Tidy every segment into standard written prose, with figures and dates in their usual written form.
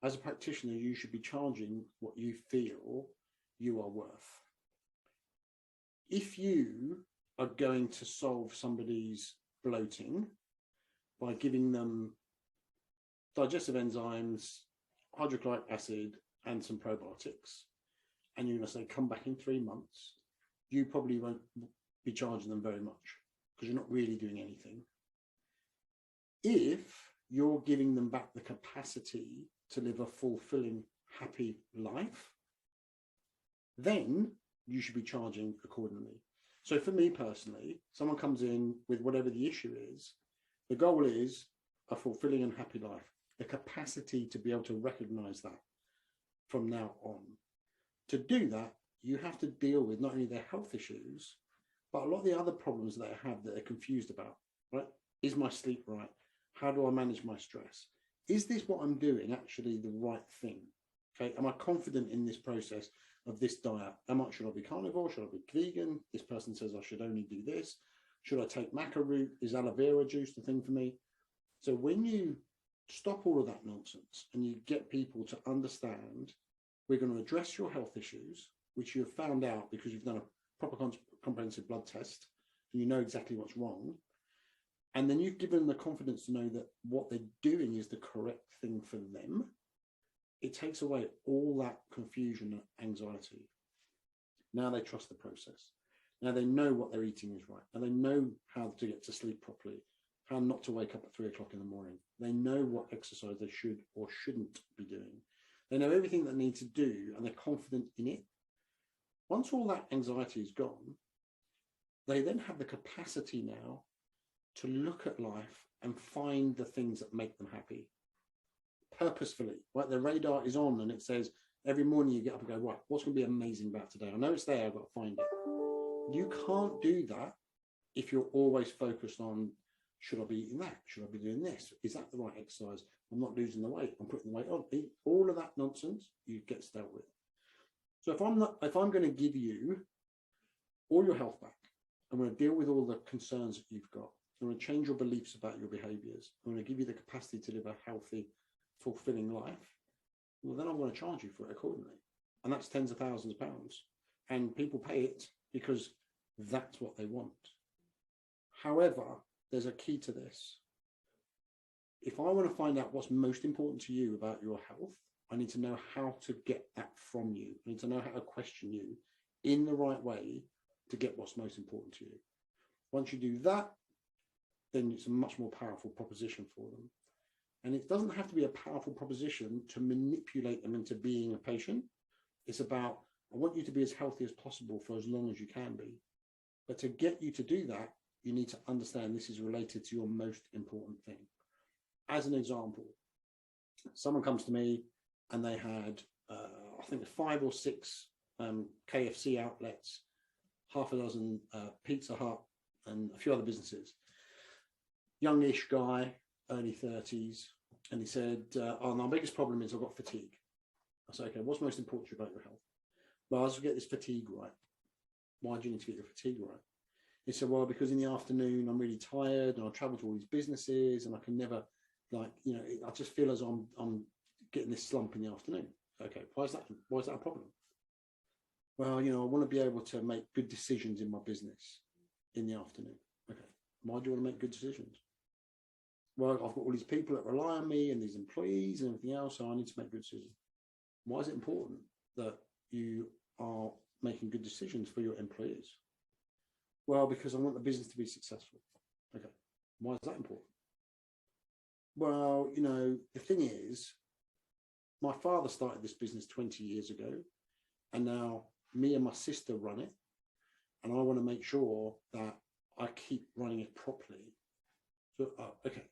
as a practitioner, you should be charging what you feel you are worth. If you are going to solve somebody's bloating by giving them digestive enzymes, hydrochloric acid, and some probiotics, and you're going to say, come back in 3 months, you probably won't be charging them very much because you're not really doing anything. If you're giving them back the capacity to live a fulfilling, happy life, then you should be charging accordingly. So for me personally, someone comes in with whatever the issue is, the goal is a fulfilling and happy life, the capacity to be able to recognize that from now on. To do that, you have to deal with not only their health issues, but a lot of the other problems that they have that they're confused about, right? Is my sleep right? How do I manage my stress? Is this what I'm doing actually the right thing? Okay, am I confident in this process of this diet? Should I be carnivore? Should I be vegan? This person says I should only do this. Should I take maca root? Is aloe vera juice the thing for me? So when you stop all of that nonsense and you get people to understand, we're going to address your health issues, which you've found out because you've done a proper comprehensive blood test and you know exactly what's wrong. And then you've given them the confidence to know that what they're doing is the correct thing for them. It takes away all that confusion and anxiety. Now they trust the process. Now they know what they're eating is right. And they know how to get to sleep properly, how not to wake up at 3 o'clock in the morning. They know what exercise they should or shouldn't be doing. They know everything they need to do and they're confident in it. Once all that anxiety is gone, they then have the capacity now to look at life and find the things that make them happy purposefully, right? The radar is on and it says every morning you get up and go, right, what's going to be amazing about today? I know it's there, I've got to find it. You can't do that if you're always focused on, should I be eating that? Should I be doing this? Is that the right exercise? I'm not losing the weight. I'm putting the weight on. All of that nonsense, you get dealt with. So if I'm going to give you all your health back, I'm going to deal with all the concerns that you've got. I'm going to change your beliefs about your behaviors. I'm going to give you the capacity to live a healthy, fulfilling life. Well, then I'm going to charge you for it accordingly. And that's tens of thousands of pounds. And people pay it because that's what they want. However, there's a key to this. If I want to find out what's most important to you about your health, I need to know how to get that from you. I need to know how to question you in the right way to get what's most important to you. Once you do that, then it's a much more powerful proposition for them. And it doesn't have to be a powerful proposition to manipulate them into being a patient. It's about, I want you to be as healthy as possible for as long as you can be. But to get you to do that, you need to understand this is related to your most important thing. As an example, someone comes to me and they had, I think 5 or 6 KFC outlets, half a dozen Pizza Hut, and a few other businesses. Youngish guy, early 30s, and he said, oh, my biggest problem is I've got fatigue. I said, okay, what's most important to you about your health? Well, I just get this fatigue right. Why do you need to get your fatigue right? He said, well, because in the afternoon I'm really tired and I travel to all these businesses and I can never, like, you know, I just feel as I'm getting this slump in the afternoon. Okay, why is that a problem? Well, you know, I want to be able to make good decisions in my business in the afternoon. Okay, why do you want to make good decisions? Well, I've got all these people that rely on me and these employees and everything else, so I need to make good decisions. Why is it important that you are making good decisions for your employees? Well, because I want the business to be successful. Okay, why is that important? Well, you know, the thing is, my father started this business 20 years ago, and now me and my sister run it, and I want to make sure that I keep running it properly. So, okay.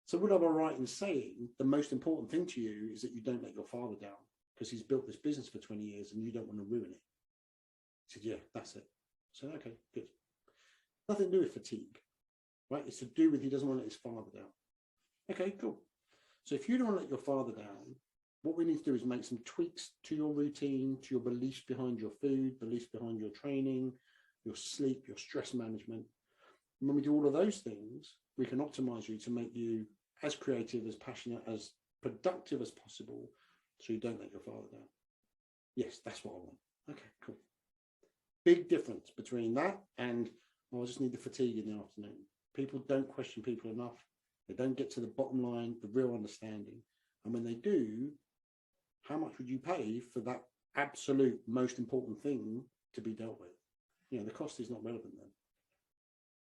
So would I be right in saying the most important thing to you is that you don't let your father down because he's built this business for 20 years and you don't want to ruin it? He said, yeah, that's it. So, okay, good. Nothing to do with fatigue, right? It's to do with he doesn't want to let his father down. Okay, cool. So if you don't want to let your father down, what we need to do is make some tweaks to your routine, to your beliefs behind your food, beliefs behind your training, your sleep, your stress management. And when we do all of those things, we can optimize you to make you as creative, as passionate, as productive as possible so you don't let your father down. Yes, that's what I want. Okay, cool. Big difference between that and, oh, I just need the fatigue in the afternoon. People don't question people enough. They don't get to the bottom line, the real understanding. And when they do, how much would you pay for that absolute most important thing to be dealt with? You know, the cost is not relevant then.